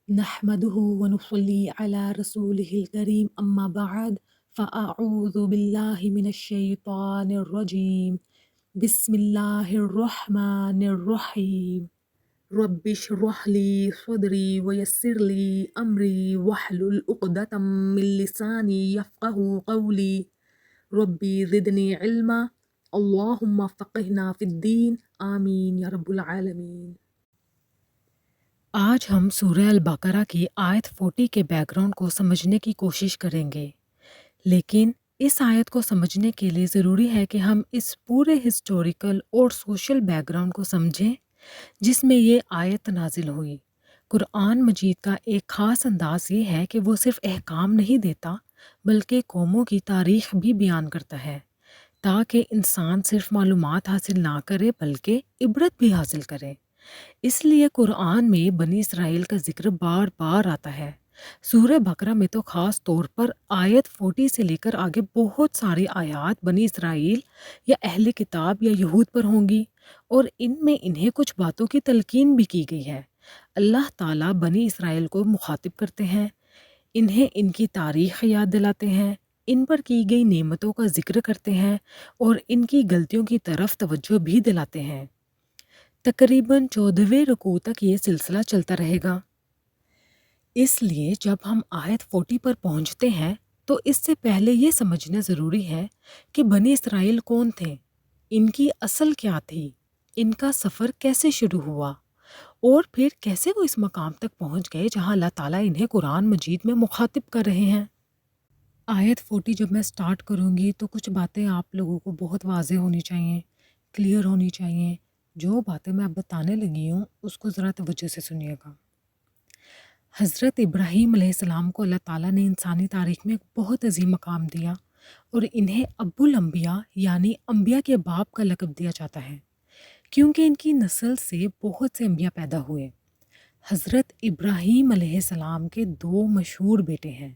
نحمده ونصلي على رسوله الكريم أما بعد فأعوذ بالله من الشيطان الرجيم بسم الله الرحمن الرحيم رب اشرح لي صدري ويسر لي أمري واحلل عقدة من لساني يفقه قولي ربي زدني علما اللهم فقهنا في الدين آمين يا رب العالمين۔ آج ہم سورہ البقرہ کی آیت 40 کے بیک گراؤنڈ کو سمجھنے کی کوشش کریں گے، لیکن اس آیت کو سمجھنے کے لیے ضروری ہے کہ ہم اس پورے ہسٹوریکل اور سوشل بیک گراؤنڈ کو سمجھیں جس میں یہ آیت نازل ہوئی۔ قرآن مجید کا ایک خاص انداز یہ ہے کہ وہ صرف احکام نہیں دیتا بلکہ قوموں کی تاریخ بھی بیان کرتا ہے تاکہ انسان صرف معلومات حاصل نہ کرے بلکہ عبرت بھی حاصل کرے۔ اس لیے قرآن میں بنی اسرائیل کا ذکر بار بار آتا ہے۔ سورہ بقرہ میں تو خاص طور پر آیت 40 سے لے کر آگے بہت ساری آیات بنی اسرائیل یا اہل کتاب یا یہود پر ہوں گی، اور ان میں انہیں کچھ باتوں کی تلقین بھی کی گئی ہے۔ اللہ تعالیٰ بنی اسرائیل کو مخاطب کرتے ہیں، انہیں ان کی تاریخ یاد دلاتے ہیں، ان پر کی گئی نعمتوں کا ذکر کرتے ہیں اور ان کی غلطیوں کی طرف توجہ بھی دلاتے ہیں۔ تقریباً 14ویں رکوع تک یہ سلسلہ چلتا رہے گا۔ اس لیے جب ہم آیت 40 پر پہنچتے ہیں تو اس سے پہلے یہ سمجھنا ضروری ہے کہ بنی اسرائیل کون تھے، ان کی اصل کیا تھی، ان کا سفر کیسے شروع ہوا اور پھر کیسے وہ اس مقام تک پہنچ گئے جہاں اللہ تعالیٰ انہیں قرآن مجید میں مخاطب کر رہے ہیں۔ آیت 40 جب میں سٹارٹ کروں گی تو کچھ باتیں آپ لوگوں کو بہت واضح ہونی چاہیے، کلیئر ہونی چاہیے۔ جو باتیں میں اب بتانے لگی ہوں اس کو ذرا توجہ سے سنیے گا۔ حضرت ابراہیم علیہ السلام کو اللہ تعالیٰ نے انسانی تاریخ میں ایک بہت عظیم مقام دیا اور انہیں ابو الانبیاء یعنی انبیاء کے باپ کا لقب دیا جاتا ہے کیونکہ ان کی نسل سے بہت سے انبیاء پیدا ہوئے۔ حضرت ابراہیم علیہ السلام کے دو مشہور بیٹے ہیں،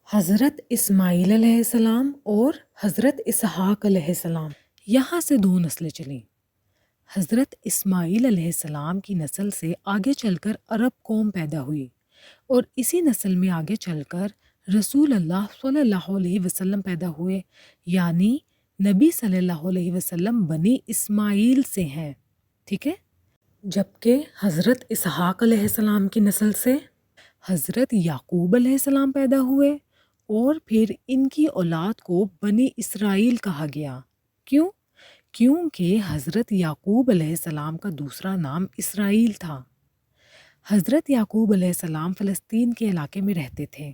حضرت اسماعیل علیہ السلام اور حضرت اسحاق علیہ السلام۔ یہاں سے دو نسلیں چلیں۔ حضرت اسماعیل علیہ السلام کی نسل سے آگے چل کر عرب قوم پیدا ہوئی اور اسی نسل میں آگے چل کر رسول اللہ صلی اللہ علیہ وسلم پیدا ہوئے، یعنی نبی صلی اللہ علیہ وسلم بنی اسماعیل سے ہیں، ٹھیک ہے؟ جبکہ حضرت اسحاق علیہ السلام کی نسل سے حضرت یعقوب علیہ السلام پیدا ہوئے اور پھر ان کی اولاد کو بنی اسرائیل کہا گیا۔ کیوں؟ کیونکہ حضرت یعقوب علیہ السلام کا دوسرا نام اسرائیل تھا۔ حضرت یعقوب علیہ السلام فلسطین کے علاقے میں رہتے تھے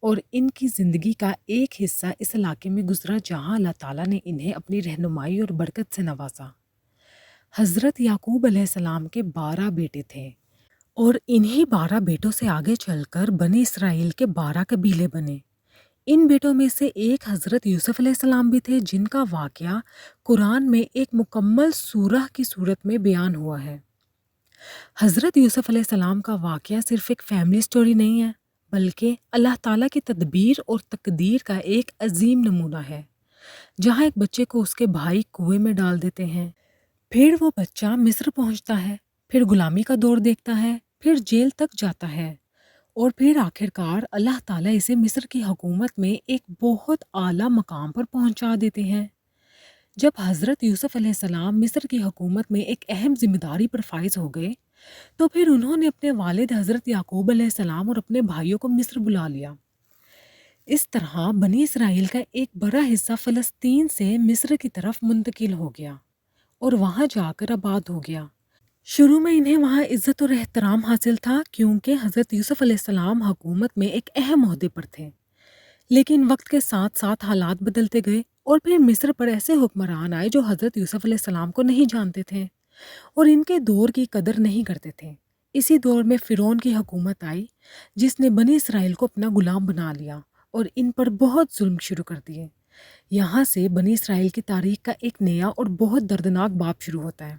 اور ان کی زندگی کا ایک حصہ اس علاقے میں گزرا جہاں اللہ تعالیٰ نے انہیں اپنی رہنمائی اور برکت سے نوازا۔ حضرت یعقوب علیہ السلام کے 12 بیٹے تھے اور انہی 12 بیٹوں سے آگے چل کر بنی اسرائیل کے 12 قبیلے بنے۔ ان بیٹوں میں سے ایک حضرت یوسف علیہ السلام بھی تھے جن کا واقعہ قرآن میں ایک مکمل سورہ کی صورت میں بیان ہوا ہے۔ حضرت یوسف علیہ السلام کا واقعہ صرف ایک فیملی سٹوری نہیں ہے بلکہ اللہ تعالیٰ کی تدبیر اور تقدیر کا ایک عظیم نمونہ ہے، جہاں ایک بچے کو اس کے بھائی کنویں میں ڈال دیتے ہیں، پھر وہ بچہ مصر پہنچتا ہے، پھر غلامی کا دور دیکھتا ہے، پھر جیل تک جاتا ہے اور پھر آخرکار اللہ تعالیٰ اسے مصر کی حکومت میں ایک بہت اعلیٰ مقام پر پہنچا دیتے ہیں۔ جب حضرت یوسف علیہ السلام مصر کی حکومت میں ایک اہم ذمہ داری پر فائز ہو گئے تو پھر انہوں نے اپنے والد حضرت یعقوب علیہ السلام اور اپنے بھائیوں کو مصر بلا لیا۔ اس طرح بنی اسرائیل کا ایک بڑا حصہ فلسطین سے مصر کی طرف منتقل ہو گیا اور وہاں جا کر آباد ہو گیا۔ شروع میں انہیں وہاں عزت اور احترام حاصل تھا کیونکہ حضرت یوسف علیہ السلام حکومت میں ایک اہم عہدے پر تھے، لیکن وقت کے ساتھ ساتھ حالات بدلتے گئے اور پھر مصر پر ایسے حکمران آئے جو حضرت یوسف علیہ السلام کو نہیں جانتے تھے اور ان کے دور کی قدر نہیں کرتے تھے۔ اسی دور میں فرعون کی حکومت آئی جس نے بنی اسرائیل کو اپنا غلام بنا لیا اور ان پر بہت ظلم شروع کر دیے۔ یہاں سے بنی اسرائیل کی تاریخ کا ایک نیا اور بہت دردناک باب شروع ہوتا ہے،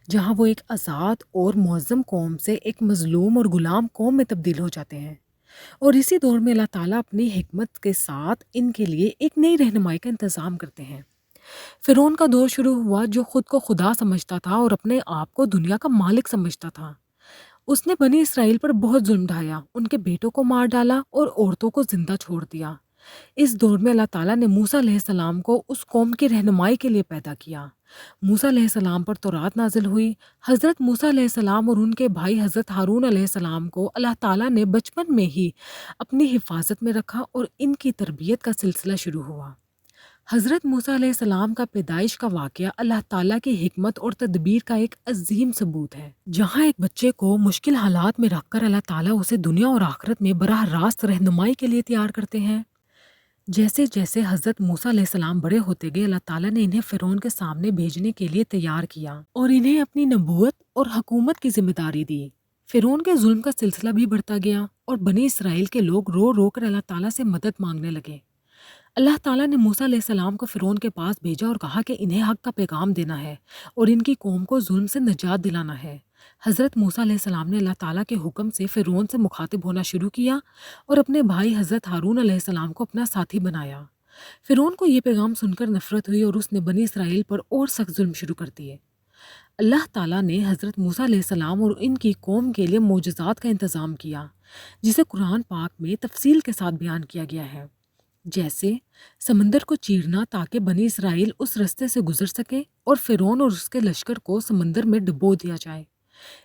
جہاں وہ ایک آزاد اور معظم قوم سے ایک مظلوم اور غلام قوم میں تبدیل ہو جاتے ہیں، اور اسی دور میں اللہ تعالیٰ اپنی حکمت کے ساتھ ان کے لیے ایک نئی رہنمائی کا انتظام کرتے ہیں۔ فرعون کا دور شروع ہوا جو خود کو خدا سمجھتا تھا اور اپنے آپ کو دنیا کا مالک سمجھتا تھا، اس نے بنی اسرائیل پر بہت ظلم ڈھایا، ان کے بیٹوں کو مار ڈالا اور عورتوں کو زندہ چھوڑ دیا۔ اس دور میں اللہ تعالیٰ نے موسیٰ علیہ السلام کو اس قوم کی رہنمائی کے لیے پیدا کیا۔ موسیٰ علیہ السلام پر تورات نازل ہوئی۔ حضرت موسیٰ علیہ السلام اور ان کے بھائی حضرت ہارون علیہ السلام کو اللہ تعالیٰ نے بچپن میں ہی اپنی حفاظت میں رکھا اور ان کی تربیت کا سلسلہ شروع ہوا۔ حضرت موسیٰ علیہ السلام کا پیدائش کا واقعہ اللہ تعالیٰ کی حکمت اور تدبیر کا ایک عظیم ثبوت ہے، جہاں ایک بچے کو مشکل حالات میں رکھ کر اللہ تعالیٰ اسے دنیا اور آخرت میں براہ راست رہنمائی کے لیے تیار کرتے ہیں۔ جیسے جیسے حضرت موسیٰ علیہ السلام بڑے ہوتے گئے، اللہ تعالیٰ نے انہیں فرعون کے سامنے بھیجنے کے لیے تیار کیا اور انہیں اپنی نبوت اور حکومت کی ذمہ داری دی۔ فرعون کے ظلم کا سلسلہ بھی بڑھتا گیا اور بنی اسرائیل کے لوگ رو رو کر اللہ تعالیٰ سے مدد مانگنے لگے۔ اللہ تعالیٰ نے موسیٰ علیہ السلام کو فرعون کے پاس بھیجا اور کہا کہ انہیں حق کا پیغام دینا ہے اور ان کی قوم کو ظلم سے نجات دلانا ہے۔ حضرت موسیٰ علیہ السلام نے اللہ تعالیٰ کے حکم سے فرعون سے مخاطب ہونا شروع کیا اور اپنے بھائی حضرت ہارون علیہ السلام کو اپنا ساتھی بنایا۔ فرعون کو یہ پیغام سن کر نفرت ہوئی اور اس نے بنی اسرائیل پر اور سخت ظلم شروع کر دیے۔ اللہ تعالیٰ نے حضرت موسیٰ علیہ السلام اور ان کی قوم کے لیے معجزات کا انتظام کیا، جسے قرآن پاک میں تفصیل کے ساتھ بیان کیا گیا ہے، جیسے سمندر کو چیرنا تاکہ بنی اسرائیل اس رستے سے گزر سکے اور فرعون اور اس کے لشکر کو سمندر میں ڈبو دیا جائے۔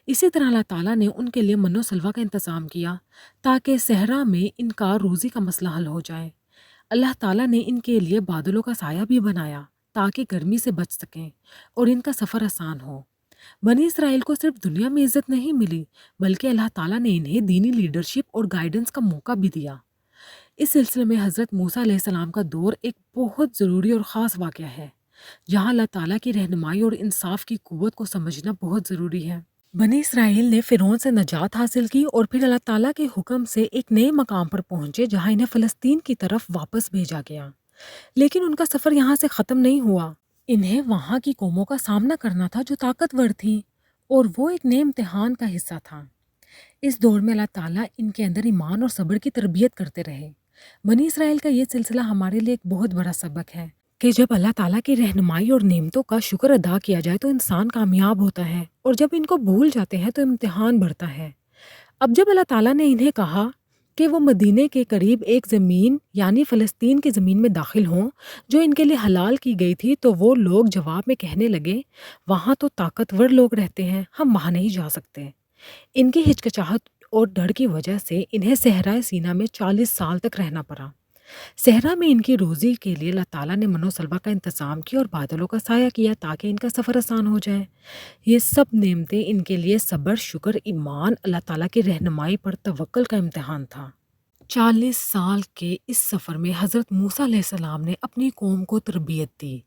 اسی طرح اللہ تعالیٰ نے ان کے لیے من و سلوہ کا انتظام کیا تاکہ صحرا میں ان کا روزی کا مسئلہ حل ہو جائے۔ اللہ تعالیٰ نے ان کے لیے بادلوں کا سایہ بھی بنایا تاکہ گرمی سے بچ سکیں اور ان کا سفر آسان ہو۔ بنی اسرائیل کو صرف دنیا میں عزت نہیں ملی، بلکہ اللہ تعالیٰ نے انہیں دینی لیڈرشپ اور گائیڈنس کا موقع بھی دیا۔ اس سلسلے میں حضرت موسیٰ علیہ السلام کا دور ایک بہت ضروری اور خاص واقعہ ہے، جہاں اللہ تعالیٰ کی رہنمائی اور انصاف کی قوت کو سمجھنا بہت ضروری ہے۔ بنی اسرائیل نے فرعون سے نجات حاصل کی اور پھر اللہ تعالیٰ کے حکم سے ایک نئے مقام پر پہنچے جہاں انہیں فلسطین کی طرف واپس بھیجا گیا۔ لیکن ان کا سفر یہاں سے ختم نہیں ہوا۔ انہیں وہاں کی قوموں کا سامنا کرنا تھا جو طاقتور تھیں، اور وہ ایک نئے امتحان کا حصہ تھا۔ اس دور میں اللہ تعالیٰ ان کے اندر ایمان اور صبر کی تربیت کرتے رہے۔ بنی اسرائیل کا یہ سلسلہ ہمارے لیے ایک بہت بڑا سبق ہے کہ جب اللہ تعالیٰ کی رہنمائی اور نعمتوں کا شکر ادا کیا جائے تو انسان کامیاب ہوتا ہے، اور جب ان کو بھول جاتے ہیں تو امتحان بڑھتا ہے۔ اب جب اللہ تعالیٰ نے انہیں کہا کہ وہ مدینے کے قریب ایک زمین یعنی فلسطین کی زمین میں داخل ہوں جو ان کے لیے حلال کی گئی تھی، تو وہ لوگ جواب میں کہنے لگے، وہاں تو طاقتور لوگ رہتے ہیں، ہم وہاں نہیں جا سکتے۔ ان کی ہچکچاہٹ اور ڈر کی وجہ سے انہیں صحرائے سینا میں 40 سال تک رہنا پڑا۔ صحرا میں ان کی روزی کے لیے اللہ تعالیٰ نے من و سلوہ کا انتظام کیا اور بادلوں کا سایہ کیا تاکہ ان کا سفر آسان ہو جائے۔ یہ سب نعمتیں ان کے لیے صبر، شکر، ایمان، اللہ تعالیٰ کی رہنمائی پر توکل کا امتحان تھا۔ 40 سال کے اس سفر میں حضرت موسیٰ علیہ السلام نے اپنی قوم کو تربیت دی،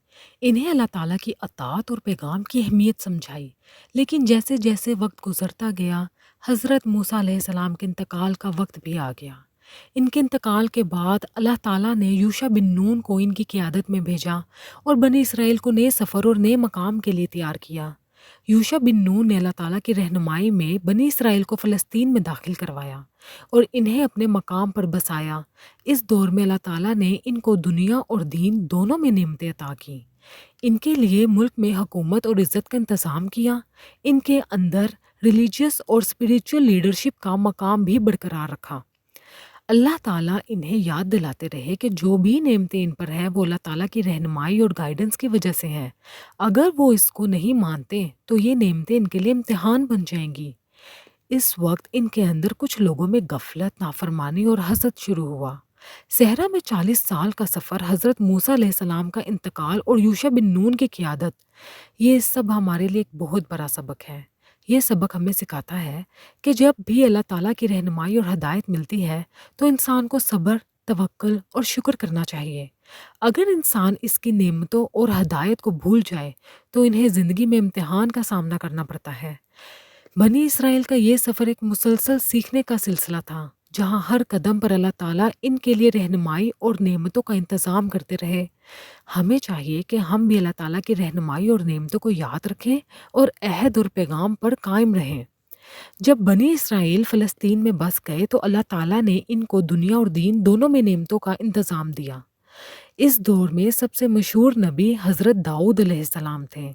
انہیں اللہ تعالیٰ کی اطاعت اور پیغام کی اہمیت سمجھائی۔ لیکن جیسے جیسے وقت گزرتا گیا، حضرت موسیٰ علیہ السلام کے انتقال کا وقت بھی آ گیا۔ ان کے انتقال کے بعد اللہ تعالیٰ نے یوشع بن نون کو ان کی قیادت میں بھیجا اور بنی اسرائیل کو نئے سفر اور نئے مقام کے لیے تیار کیا۔ یوشع بن نون نے اللہ تعالیٰ کی رہنمائی میں بنی اسرائیل کو فلسطین میں داخل کروایا اور انہیں اپنے مقام پر بسایا۔ اس دور میں اللہ تعالیٰ نے ان کو دنیا اور دین دونوں میں نعمتیں عطا کیں۔ ان کے لیے ملک میں حکومت اور عزت کا انتظام کیا۔ ان کے اندر ریلیجیس اور اسپریچول لیڈرشپ کا مقام بھی برقرار رکھا۔ اللہ تعالیٰ انہیں یاد دلاتے رہے کہ جو بھی نعمتیں ان پر ہیں وہ اللہ تعالیٰ کی رہنمائی اور گائیڈنس کی وجہ سے ہیں۔ اگر وہ اس کو نہیں مانتے تو یہ نعمتیں ان کے لیے امتحان بن جائیں گی۔ اس وقت ان کے اندر کچھ لوگوں میں غفلت، نافرمانی اور حسد شروع ہوا۔ صحرا میں 40 سال کا سفر، حضرت موسیٰ علیہ السلام کا انتقال اور یوشع بن نون کی قیادت، یہ سب ہمارے لیے ایک بہت بڑا سبق ہے۔ یہ سبق ہمیں سکھاتا ہے کہ جب بھی اللہ تعالیٰ کی رہنمائی اور ہدایت ملتی ہے تو انسان کو صبر، توکل اور شکر کرنا چاہیے۔ اگر انسان اس کی نعمتوں اور ہدایت کو بھول جائے تو انہیں زندگی میں امتحان کا سامنا کرنا پڑتا ہے۔ بنی اسرائیل کا یہ سفر ایک مسلسل سیکھنے کا سلسلہ تھا، جہاں ہر قدم پر اللہ تعالیٰ ان کے لیے رہنمائی اور نعمتوں کا انتظام کرتے رہے۔ ہمیں چاہیے کہ ہم بھی اللہ تعالیٰ کی رہنمائی اور نعمتوں کو یاد رکھیں اور عہد اور پیغام پر قائم رہیں۔ جب بنی اسرائیل فلسطین میں بس گئے تو اللہ تعالیٰ نے ان کو دنیا اور دین دونوں میں نعمتوں کا انتظام دیا۔ اس دور میں سب سے مشہور نبی حضرت داؤد علیہ السلام تھے،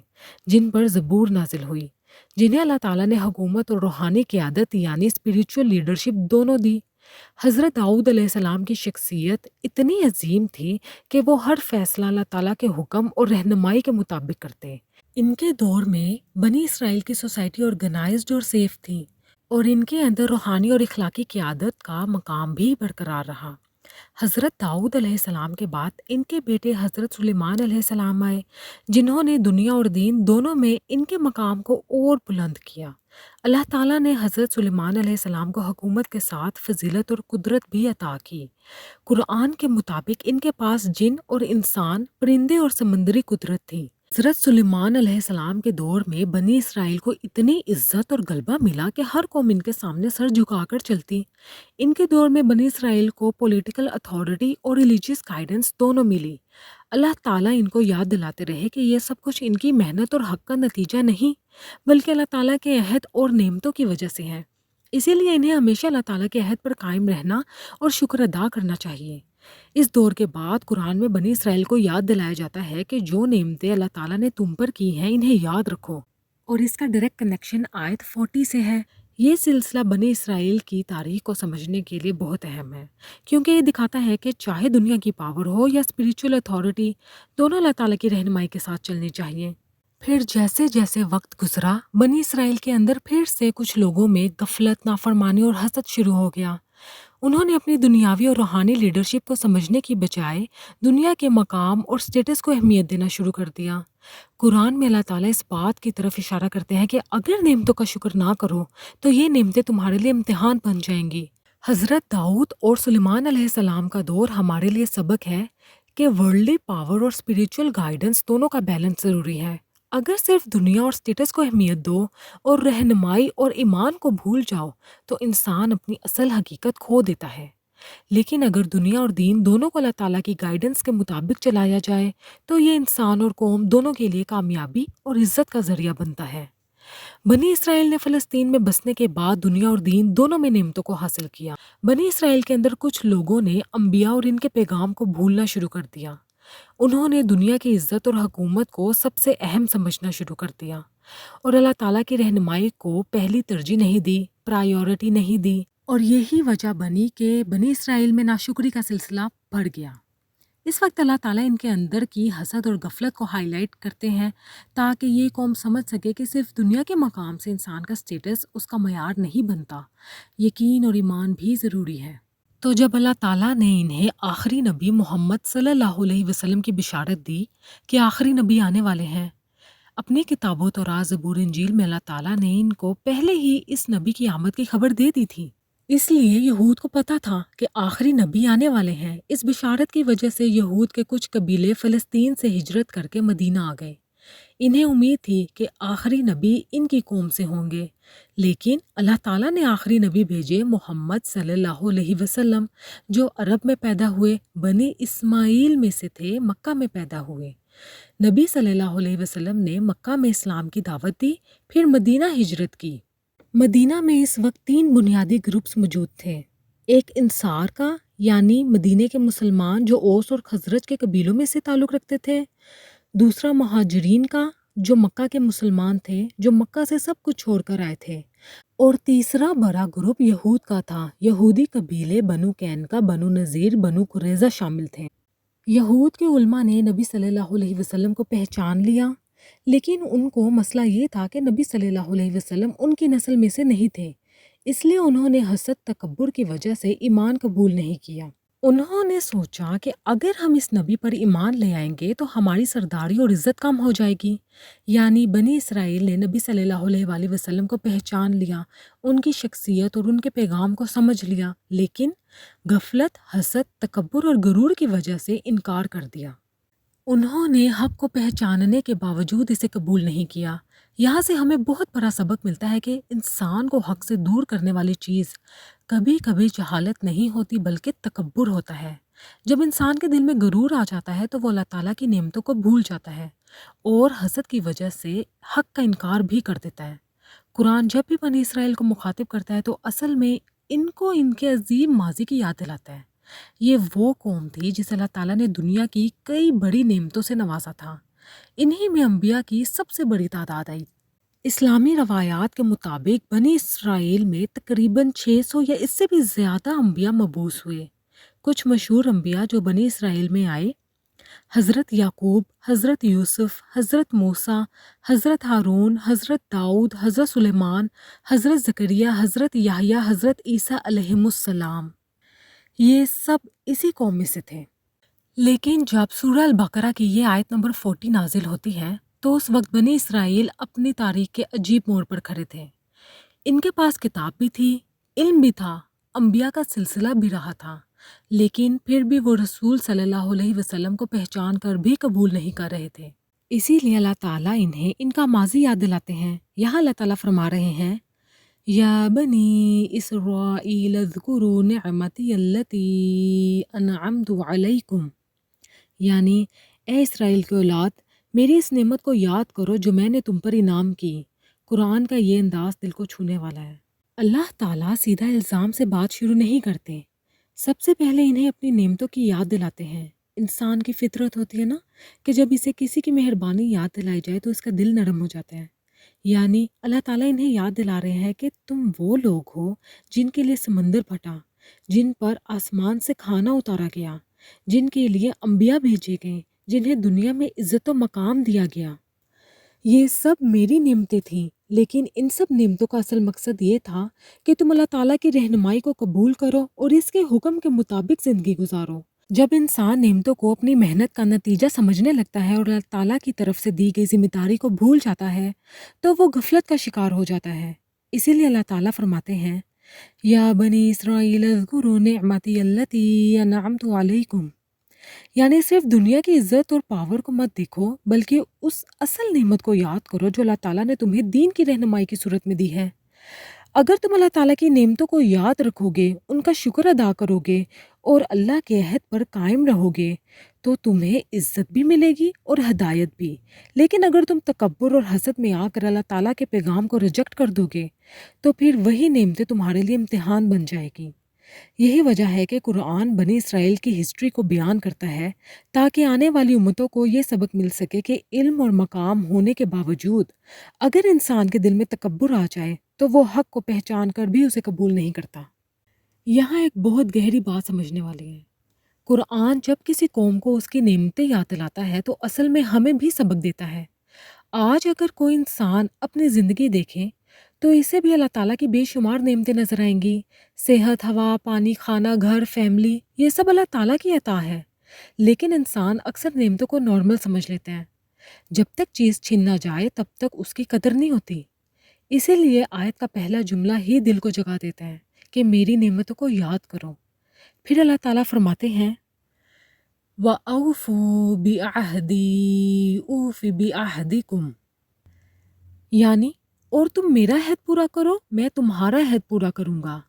جن پر زبور نازل ہوئی۔ جنہیں اللہ تعالیٰ نے حکومت اور روحانی قیادت یعنی اسپریچول لیڈرشپ دونوں دی۔ حضرت داؤد علیہ السلام کی شخصیت اتنی عظیم تھی کہ وہ ہر فیصلہ اللہ تعالیٰ کے حکم اور رہنمائی کے مطابق کرتے۔ ان کے دور میں بنی اسرائیل کی سوسائٹی آرگنائزڈ اور سیف تھی، اور ان کے اندر روحانی اور اخلاقی قیادت کا مقام بھی برقرار رہا۔ حضرت داؤد علیہ السلام کے بعد ان کے بیٹے حضرت سلیمان علیہ السلام آئے، جنہوں نے دنیا اور دین دونوں میں ان کے مقام کو اور بلند کیا۔ اللہ تعالیٰ نے حضرت سلیمان علیہ السلام کو حکومت کے ساتھ فضیلت اور قدرت بھی عطا کی۔ قرآن کے مطابق ان کے پاس جن اور انسان، پرندے اور سمندری قدرت تھی۔ حضرت سلیمان علیہ السلام کے دور میں بنی اسرائیل کو اتنی عزت اور غلبہ ملا کہ ہر قوم ان کے سامنے سر جھکا کر چلتی۔ ان کے دور میں بنی اسرائیل کو پولیٹیکل اتھارٹی اور ریلیجیس گائیڈنس دونوں ملی۔ اللہ تعالیٰ ان کو یاد دلاتے رہے کہ یہ سب کچھ ان کی محنت اور حق کا نتیجہ نہیں، بلکہ اللہ تعالیٰ کے عہد اور نعمتوں کی وجہ سے ہے۔ اسی لیے انہیں ہمیشہ اللہ تعالیٰ کے عہد پر قائم رہنا اور شکر ادا کرنا چاہیے۔ اس دور کے بعد قرآن میں بنی اسرائیل کو یاد دلایا جاتا ہے کہ جو نعمتیں اللہ تعالیٰ نے تم پر کی ہیں انہیں یاد رکھو، اور اس کا ڈائریکٹ کنیکشن آیت 40 سے ہے۔ یہ سلسلہ بنی اسرائیل کی تاریخ کو سمجھنے کے لیے بہت اہم ہے، کیونکہ یہ دکھاتا ہے کہ چاہے دنیا کی پاور ہو یا اسپریچول اتھارٹی، دونوں اللہ تعالیٰ کی رہنمائی کے ساتھ چلنی چاہیے۔ پھر جیسے جیسے وقت گزرا، بنی اسرائیل کے اندر پھر سے کچھ لوگوں میں غفلت، نافرمانی اور حسد شروع ہو گیا۔ انہوں نے اپنی دنیاوی اور روحانی لیڈرشپ کو سمجھنے کی بجائے دنیا کے مقام اور سٹیٹس کو اہمیت دینا شروع کر دیا۔ قرآن میں اللہ تعالیٰ اس بات کی طرف اشارہ کرتے ہیں کہ اگر نعمتوں کا شکر نہ کرو تو یہ نعمتیں تمہارے لیے امتحان بن جائیں گی۔ حضرت داؤد اور سلیمان علیہ السلام کا دور ہمارے لیے سبق ہے کہ ورلڈلی پاور اور اسپریچول گائیڈنس دونوں کا بیلنس ضروری ہے۔ اگر صرف دنیا اور سٹیٹس کو اہمیت دو اور رہنمائی اور ایمان کو بھول جاؤ تو انسان اپنی اصل حقیقت کھو دیتا ہے۔ لیکن اگر دنیا اور دین دونوں کو اللہ تعالیٰ کی گائیڈنس کے مطابق چلایا جائے تو یہ انسان اور قوم دونوں کے لیے کامیابی اور عزت کا ذریعہ بنتا ہے۔ بنی اسرائیل نے فلسطین میں بسنے کے بعد دنیا اور دین دونوں میں نعمتوں کو حاصل کیا۔ بنی اسرائیل کے اندر کچھ لوگوں نے انبیاء اور ان کے پیغام کو بھولنا شروع کر دیا۔ انہوں نے دنیا کی عزت اور حکومت کو سب سے اہم سمجھنا شروع کر دیا، اور اللہ تعالیٰ کی رہنمائی کو پہلی ترجیح نہیں دی، پرائیورٹی نہیں دی، اور یہی وجہ بنی کہ بنی اسرائیل میں ناشکری کا سلسلہ بڑھ گیا۔ اس وقت اللہ تعالیٰ ان کے اندر کی حسد اور غفلت کو ہائی لائٹ کرتے ہیں تاکہ یہ قوم سمجھ سکے کہ صرف دنیا کے مقام سے انسان کا سٹیٹس اس کا معیار نہیں بنتا، یقین اور ایمان بھی ضروری ہے۔ تو جب اللہ تعالیٰ نے انہیں آخری نبی محمد صلی اللہ علیہ وسلم کی بشارت دی کہ آخری نبی آنے والے ہیں، اپنی کتابوں توراۃ، زبور، انجیل میں اللہ تعالیٰ نے ان کو پہلے ہی اس نبی کی آمد کی خبر دے دی تھی۔ اس لیے یہود کو پتہ تھا کہ آخری نبی آنے والے ہیں۔ اس بشارت کی وجہ سے یہود کے کچھ قبیلے فلسطین سے ہجرت کر کے مدینہ آ گئے۔ انہیں امید تھی کہ آخری نبی ان کی قوم سے ہوں گے، لیکن اللہ تعالیٰ نے آخری نبی بھیجے محمد صلی اللہ علیہ وسلم، جو عرب میں پیدا ہوئے، بنی اسماعیل میں سے تھے، مکہ میں پیدا ہوئے۔ نبی صلی اللہ علیہ وسلم نے مکہ میں اسلام کی دعوت دی، پھر مدینہ ہجرت کی۔ مدینہ میں اس وقت 3 بنیادی گروپس موجود تھے۔ ایک انصار کا، یعنی مدینے کے مسلمان جو اوس اور خزرج کے قبیلوں میں سے تعلق رکھتے تھے۔ دوسرا مہاجرین کا، جو مکہ کے مسلمان تھے، جو مکہ سے سب کچھ چھوڑ کر آئے تھے۔ اور تیسرا بڑا گروپ یہود کا تھا۔ یہودی قبیلے بنو قینقاع، بنو نذیر، بنو قریظہ شامل تھے۔ یہود کے علماء نے نبی صلی اللہ علیہ وسلم کو پہچان لیا، لیکن ان کو مسئلہ یہ تھا کہ نبی صلی اللہ علیہ وسلم ان کی نسل میں سے نہیں تھے، اس لیے انہوں نے حسد، تکبر کی وجہ سے ایمان قبول نہیں کیا۔ انہوں نے سوچا کہ اگر ہم اس نبی پر ایمان لے آئیں گے تو ہماری سرداری اور عزت کم ہو جائے گی۔ یعنی بنی اسرائیل نے نبی صلی اللہ علیہ وآلہ وسلم کو پہچان لیا، ان کی شخصیت اور ان کے پیغام کو سمجھ لیا، لیکن غفلت، حسد، تکبر اور غرور کی وجہ سے انکار کر دیا۔ انہوں نے حق کو پہچاننے کے باوجود اسے قبول نہیں کیا۔ یہاں سے ہمیں بہت بڑا سبق ملتا ہے کہ انسان کو حق سے دور کرنے والی چیز کبھی کبھی جہالت نہیں ہوتی بلکہ تکبر ہوتا ہے۔ جب انسان کے دل میں غرور آ جاتا ہے تو وہ اللہ تعالیٰ کی نعمتوں کو بھول جاتا ہے اور حسد کی وجہ سے حق کا انکار بھی کر دیتا ہے۔ قرآن جب بھی بنی اسرائیل کو مخاطب کرتا ہے تو اصل میں ان کو ان کے عظیم ماضی کی یاد دلاتا ہے۔ یہ وہ قوم تھی جسے اللہ تعالیٰ نے دنیا کی کئی بڑی نعمتوں سے نوازا تھا۔ انہی میں انبیاء کی سب سے بڑی تعداد آئی۔ اسلامی روایات کے مطابق بنی اسرائیل میں تقریباً 600 یا اس سے بھی زیادہ انبیاء مبعوث ہوئے۔ کچھ مشہور انبیاء جو بنی اسرائیل میں آئے: حضرت یعقوب، حضرت یوسف، حضرت موسیٰ، حضرت ہارون، حضرت داؤد، حضرت سلیمان، حضرت زکریا، حضرت یحییٰ، حضرت عیسیٰ علیہم السلام۔ یہ سب اسی قوم میں سے تھے۔ لیکن جب سورہ البقرہ کی یہ آیت نمبر 40 نازل ہوتی ہے تو اس وقت بنی اسرائیل اپنی تاریخ کے عجیب موڑ پر کھڑے تھے۔ ان کے پاس کتاب بھی تھی، علم بھی تھا، انبیاء کا سلسلہ بھی رہا تھا، لیکن پھر بھی وہ رسول صلی اللہ علیہ وسلم کو پہچان کر بھی قبول نہیں کر رہے تھے۔ اسی لیے اللہ تعالیٰ انہیں ان کا ماضی یاد دلاتے ہیں۔ یہاں اللہ تعالیٰ فرما رہے ہیں: یا بنی اسرائیل اذکروا نعمتی التی انعمت علیکم، یعنی اے اسرائیل کی اولاد، میری اس نعمت کو یاد کرو جو میں نے تم پر انعام کی۔ قرآن کا یہ انداز دل کو چھونے والا ہے۔ اللہ تعالیٰ سیدھا الزام سے بات شروع نہیں کرتے، سب سے پہلے انہیں اپنی نعمتوں کی یاد دلاتے ہیں۔ انسان کی فطرت ہوتی ہے نا کہ جب اسے کسی کی مہربانی یاد دلائی جائے تو اس کا دل نرم ہو جاتا ہے۔ یعنی اللہ تعالیٰ انہیں یاد دلا رہے ہیں کہ تم وہ لوگ ہو جن کے لیے سمندر پھٹا، جن پر آسمان سے کھانا اتارا گیا، جن کے لیے انبیاء بھیجے گئے، جنہیں دنیا میں عزت و مقام دیا گیا۔ یہ سب میری نعمتیں تھیں، لیکن ان سب نعمتوں کا اصل مقصد یہ تھا کہ تم اللہ تعالیٰ کی رہنمائی کو قبول کرو اور اس کے حکم کے مطابق زندگی گزارو۔ جب انسان نعمتوں کو اپنی محنت کا نتیجہ سمجھنے لگتا ہے اور اللہ تعالیٰ کی طرف سے دی گئی ذمہ داری کو بھول جاتا ہے تو وہ غفلت کا شکار ہو جاتا ہے۔ اسی لیے اللہ تعالیٰ فرماتے ہیں: یا بنی اسرائیل اذکروا نعمتی التی انعمت علیکم، یعنی صرف دنیا کی عزت اور پاور کو مت دیکھو، بلکہ اس اصل نعمت کو یاد کرو جو اللہ تعالیٰ نے تمہیں دین کی رہنمائی کی صورت میں دی ہے۔ اگر تم اللہ تعالیٰ کی نعمتوں کو یاد رکھو گے، ان کا شکر ادا کرو گے اور اللہ کے عہد پر قائم رہو گے تو تمہیں عزت بھی ملے گی اور ہدایت بھی۔ لیکن اگر تم تکبر اور حسد میں آ کر اللہ تعالیٰ کے پیغام کو ریجیکٹ کر دو گے تو پھر وہی نعمتیں تمہارے لیے امتحان بن جائے گی۔ یہی وجہ ہے کہ قرآن بنی اسرائیل کی ہسٹری کو بیان کرتا ہے تاکہ آنے والی امتوں کو یہ سبق مل سکے کہ علم اور مقام ہونے کے باوجود اگر انسان کے دل میں تکبر آ جائے تو وہ حق کو پہچان کر بھی اسے قبول نہیں کرتا۔ یہاں ایک بہت گہری بات سمجھنے والی ہے۔ قرآن جب کسی قوم کو اس کی نعمتیں یاد دلاتا ہے تو اصل میں ہمیں بھی سبق دیتا ہے۔ آج اگر کوئی انسان اپنی زندگی دیکھے تو اسے بھی اللہ تعالیٰ کی بے شمار نعمتیں نظر آئیں گی۔ صحت، ہوا، پانی، کھانا، گھر، فیملی، یہ سب اللہ تعالیٰ کی عطا ہے۔ لیکن انسان اکثر نعمتوں کو نارمل سمجھ لیتے ہیں۔ جب تک چیز چھن نہ جائے تب تک اس کی قدر نہیں ہوتی۔ اسی لیے آیت کا پہلا جملہ ہی دل کو جگا دیتا ہے کہ میری نعمتوں کو یاد کرو۔ پھر اللہ تعالیٰ فرماتے ہیں: وَأَوْفُوا بِعَہْدِی أُوفِ بِعَہْدِکُم، یعنی اور تم میرا عہد پورا کرو، میں تمہارا عہد پورا کروں گا۔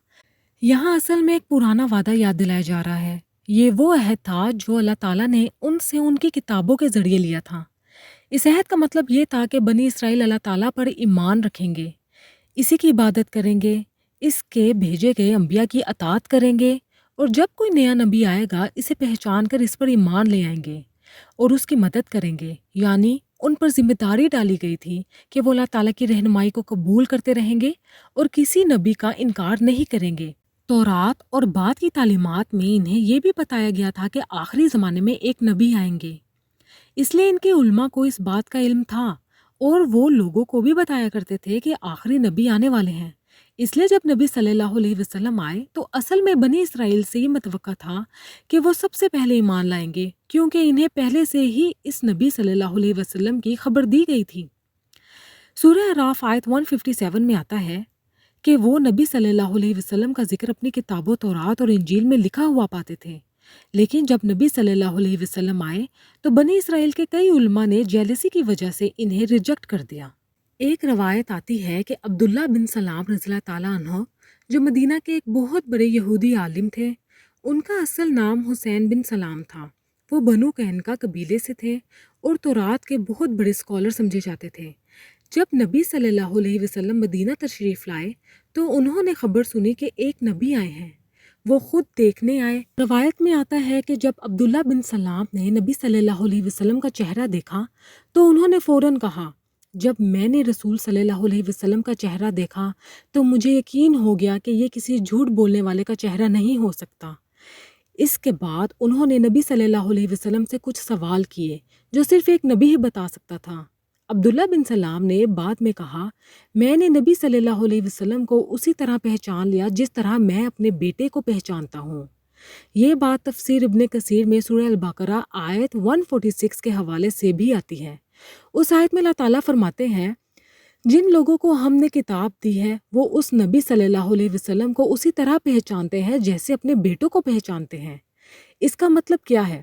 یہاں اصل میں ایک پرانا وعدہ یاد دلایا جا رہا ہے۔ یہ وہ عہد تھا جو اللہ تعالیٰ نے ان سے ان کی کتابوں کے ذریعے لیا تھا۔ اس عہد کا مطلب یہ تھا کہ بنی اسرائیل اللہ تعالیٰ پر ایمان رکھیں گے، اسی کی عبادت کریں گے، اس کے بھیجے گئے انبیاء کی اطاعت کریں گے، اور جب کوئی نیا نبی آئے گا اسے پہچان کر اس پر ایمان لے آئیں گے اور اس کی مدد کریں گے۔ یعنی ان پر ذمہ داری ڈالی گئی تھی کہ وہ اللہ تعالیٰ کی رہنمائی کو قبول کرتے رہیں گے اور کسی نبی کا انکار نہیں کریں گے۔ تورات اور بعد کی تعلیمات میں انہیں یہ بھی بتایا گیا تھا کہ آخری زمانے میں ایک نبی آئیں گے، اس لیے ان کے علماء کو اس بات کا علم تھا اور وہ لوگوں کو بھی بتایا کرتے تھے کہ آخری نبی آنے والے ہیں۔ اس لیے جب نبی صلی اللہ علیہ وسلم آئے تو اصل میں بنی اسرائیل سے یہ متوقع تھا کہ وہ سب سے پہلے ایمان لائیں گے، کیونکہ انہیں پہلے سے ہی اس نبی صلی اللہ علیہ وسلم کی خبر دی گئی تھی۔ سورہ اعراف آیت 157 میں آتا ہے کہ وہ نبی صلی اللہ علیہ وسلم کا ذکر اپنی کتابوں تورات اور انجیل میں لکھا ہوا پاتے تھے، لیکن جب نبی صلی اللہ علیہ وسلم آئے تو بنی اسرائیل کے کئی علماء نے جیلسی کی وجہ سے انہیں ریجیکٹ کر دیا۔ ایک روایت آتی ہے کہ عبداللہ بن سلام رضی اللہ تعالیٰ عنہ جو مدینہ کے ایک بہت بڑے یہودی عالم تھے، ان کا اصل نام حسین بن سلام تھا۔ وہ بنو قینقاع قبیلے سے تھے اور تورات کے بہت بڑے اسکالر سمجھے جاتے تھے۔ جب نبی صلی اللہ علیہ وسلم مدینہ تشریف لائے تو انہوں نے خبر سنی کہ ایک نبی آئے ہیں۔ وہ خود دیکھنے آئے۔ روایت میں آتا ہے کہ جب عبداللہ بن سلام نے نبی صلی اللہ علیہ وسلم کا چہرہ دیکھا تو انہوں نے فوراً کہا: جب میں نے رسول صلی اللہ علیہ وسلم کا چہرہ دیکھا تو مجھے یقین ہو گیا کہ یہ کسی جھوٹ بولنے والے کا چہرہ نہیں ہو سکتا۔ اس کے بعد انہوں نے نبی صلی اللہ علیہ وسلم سے کچھ سوال کیے جو صرف ایک نبی ہی بتا سکتا تھا۔ عبداللہ بن سلام نے بعد میں کہا، میں نے نبی صلی اللہ علیہ وسلم کو اسی طرح پہچان لیا جس طرح میں اپنے بیٹے کو پہچانتا ہوں۔ یہ بات تفسیر ابن کثیر میں سورہ البقرہ آیت 146 کے حوالے سے بھی آتی ہے۔ اس آیت میں اللہ تعالیٰ فرماتے ہیں، جن لوگوں کو ہم نے کتاب دی ہے وہ اس نبی صلی اللہ علیہ وسلم کو اسی طرح پہچانتے ہیں جیسے اپنے بیٹوں کو پہچانتے ہیں۔ اس کا مطلب کیا ہے؟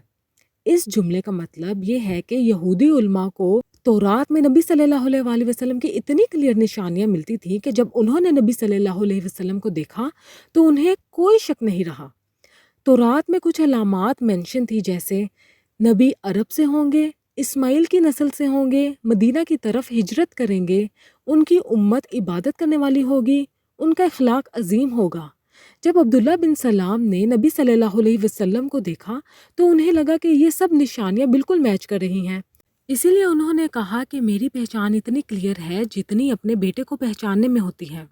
اس جملے کا مطلب یہ ہے کہ یہودی علماء کو تورات میں نبی صلی اللہ علیہ وسلم کی اتنی کلیئر نشانیاں ملتی تھیں کہ جب انہوں نے نبی صلی اللہ علیہ وسلم کو دیکھا تو انہیں کوئی شک نہیں رہا۔ تورات میں کچھ علامات مینشن تھی، جیسے نبی عرب سے ہوں گے، اسماعیل کی نسل سے ہوں گے، مدینہ کی طرف ہجرت کریں گے، ان کی امت عبادت کرنے والی ہوگی، ان کا اخلاق عظیم ہوگا۔ جب عبداللہ بن سلام نے نبی صلی اللہ علیہ وسلم کو دیکھا تو انہیں لگا کہ یہ سب نشانیاں بالکل میچ کر رہی ہیں، اسی لیے انہوں نے کہا کہ میری پہچان اتنی کلیئر ہے جتنی اپنے بیٹے کو پہچاننے میں ہوتی ہے۔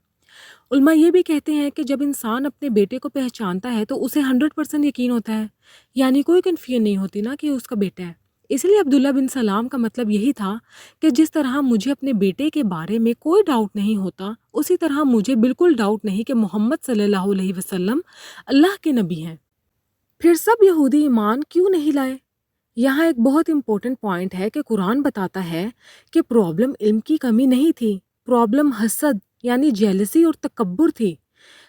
علماء یہ بھی کہتے ہیں کہ جب انسان اپنے بیٹے کو پہچانتا ہے تو اسے 100% یقین ہوتا ہے، یعنی کوئی کنفیوژن نہیں ہوتی نا کہ اس کا بیٹا ہے۔ اس لیے عبداللہ بن سلام کا مطلب یہی تھا کہ جس طرح مجھے اپنے بیٹے کے بارے میں کوئی ڈاؤٹ نہیں ہوتا، اسی طرح مجھے بالکل ڈاؤٹ نہیں کہ محمد صلی اللہ علیہ وسلم اللہ کے نبی ہیں۔ پھر سب یہودی ایمان کیوں نہیں لائے؟ یہاں ایک بہت امپورٹنٹ پوائنٹ ہے کہ قرآن بتاتا ہے کہ پرابلم علم کی کمی نہیں تھی، پرابلم حسد یعنی جیلسی اور تکبر تھی۔